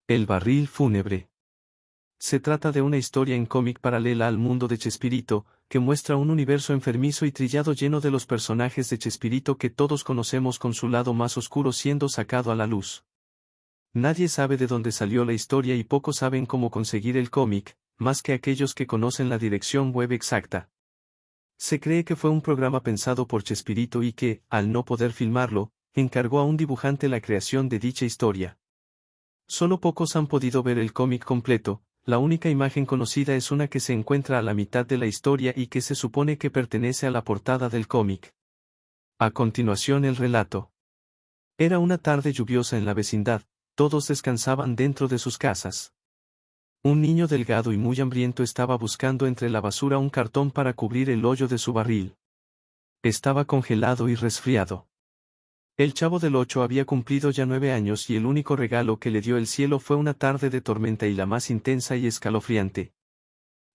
El barril fúnebre. Se trata de una historia en cómic paralela al mundo de Chespirito, que muestra un universo enfermizo y trillado lleno de los personajes de Chespirito que todos conocemos con su lado más oscuro siendo sacado a la luz. Nadie sabe de dónde salió la historia y pocos saben cómo conseguir el cómic, más que aquellos que conocen la dirección web exacta. Se cree que fue un programa pensado por Chespirito y que, al no poder filmarlo, encargó a un dibujante la creación de dicha historia. Solo pocos han podido ver el cómic completo, la única imagen conocida es una que se encuentra a la mitad de la historia y que se supone que pertenece a la portada del cómic. A continuación el relato. Era una tarde lluviosa en la vecindad, todos descansaban dentro de sus casas. Un niño delgado y muy hambriento estaba buscando entre la basura un cartón para cubrir el hoyo de su barril. Estaba congelado y resfriado. El Chavo del Ocho había cumplido ya 9 años y el único regalo que le dio el cielo fue una tarde de tormenta y la más intensa y escalofriante.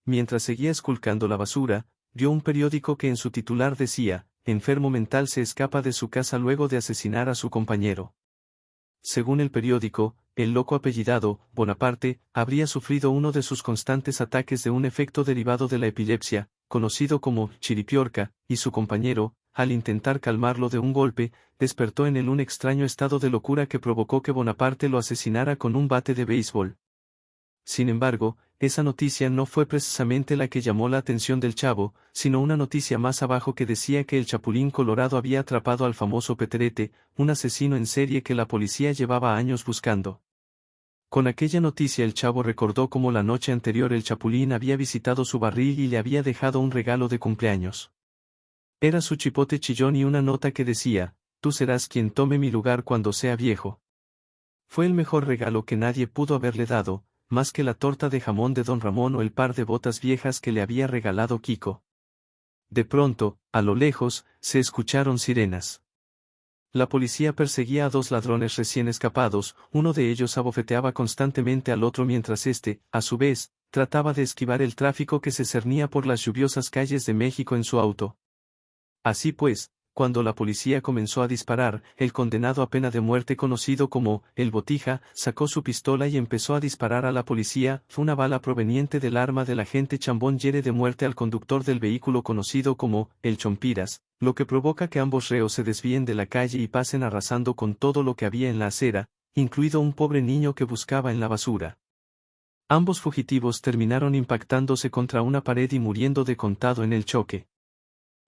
Mientras seguía esculcando la basura, vio un periódico que en su titular decía, enfermo mental se escapa de su casa luego de asesinar a su compañero. Según el periódico, el loco apellidado, Bonaparte, habría sufrido uno de sus constantes ataques de un efecto derivado de la epilepsia, conocido como chiripiorca, y su compañero, al intentar calmarlo de un golpe, despertó en él un extraño estado de locura que provocó que Bonaparte lo asesinara con un bate de béisbol. Sin embargo, esa noticia no fue precisamente la que llamó la atención del Chavo, sino una noticia más abajo que decía que el Chapulín Colorado había atrapado al famoso Peterete, un asesino en serie que la policía llevaba años buscando. Con aquella noticia el Chavo recordó cómo la noche anterior el Chapulín había visitado su barril y le había dejado un regalo de cumpleaños. Era su chipote chillón y una nota que decía, tú serás quien tome mi lugar cuando sea viejo. Fue el mejor regalo que nadie pudo haberle dado, más que la torta de jamón de Don Ramón o el par de botas viejas que le había regalado Kiko. De pronto, a lo lejos, se escucharon sirenas. La policía perseguía a 2 ladrones recién escapados, uno de ellos abofeteaba constantemente al otro mientras éste, a su vez, trataba de esquivar el tráfico que se cernía por las lluviosas calles de México en su auto. Así pues, cuando la policía comenzó a disparar, el condenado a pena de muerte conocido como el Botija sacó su pistola y empezó a disparar a la policía. Una bala proveniente del arma del agente Chambón hiere de muerte al conductor del vehículo conocido como el Chompiras, lo que provoca que ambos reos se desvíen de la calle y pasen arrasando con todo lo que había en la acera, incluido un pobre niño que buscaba en la basura. Ambos fugitivos terminaron impactándose contra una pared y muriendo de contado en el choque.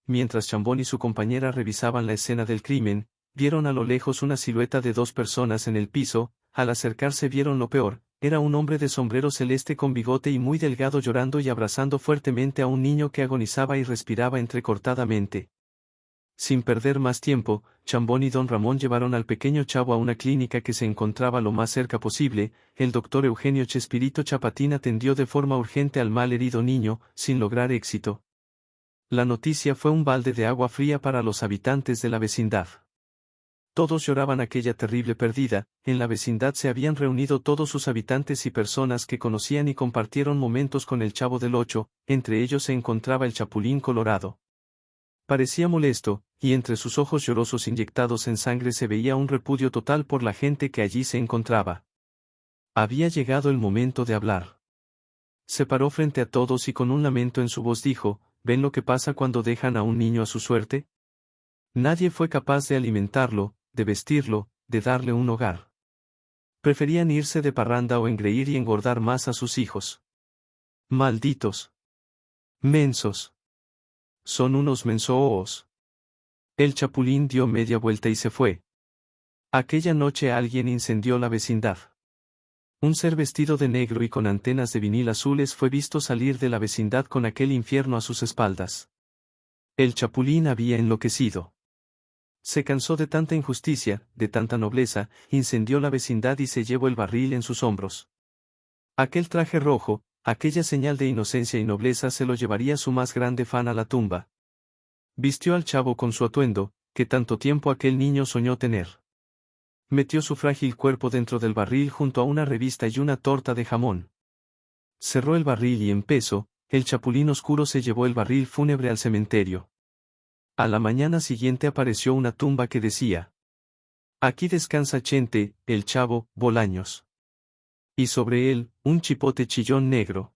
Mientras Chambón y su compañera revisaban la escena del crimen, vieron a lo lejos una silueta de 2 personas en el piso. Al acercarse vieron lo peor, era un hombre de sombrero celeste con bigote y muy delgado llorando y abrazando fuertemente a un niño que agonizaba y respiraba entrecortadamente. Sin perder más tiempo, Chambón y Don Ramón llevaron al pequeño Chavo a una clínica que se encontraba lo más cerca posible. El doctor Eugenio Chespirito Chapatín atendió de forma urgente al mal herido niño, sin lograr éxito. La noticia fue un balde de agua fría para los habitantes de la vecindad. Todos lloraban aquella terrible pérdida. En la vecindad se habían reunido todos sus habitantes y personas que conocían y compartieron momentos con el Chavo del Ocho, entre ellos se encontraba el Chapulín Colorado. Parecía molesto, y entre sus ojos llorosos inyectados en sangre se veía un repudio total por la gente que allí se encontraba. Había llegado el momento de hablar. Se paró frente a todos y con un lamento en su voz dijo, ¿ven lo que pasa cuando dejan a un niño a su suerte? Nadie fue capaz de alimentarlo, de vestirlo, de darle un hogar. Preferían irse de parranda o engreír y engordar más a sus hijos. Malditos. Mensos. Son unos mensoos. El Chapulín dio media vuelta y se fue. Aquella noche alguien incendió la vecindad. Un ser vestido de negro y con antenas de vinil azules fue visto salir de la vecindad con aquel infierno a sus espaldas. El Chapulín había enloquecido. Se cansó de tanta injusticia, de tanta nobleza, incendió la vecindad y se llevó el barril en sus hombros. Aquel traje rojo, aquella señal de inocencia y nobleza se lo llevaría su más grande fan a la tumba. Vistió al Chavo con su atuendo, que tanto tiempo aquel niño soñó tener. Metió su frágil cuerpo dentro del barril junto a una revista y una torta de jamón. Cerró el barril y en peso, el Chapulín Oscuro se llevó el barril fúnebre al cementerio. A la mañana siguiente apareció una tumba que decía: aquí descansa Chente, el Chavo, Bolaños. Y sobre él, un chipote chillón negro.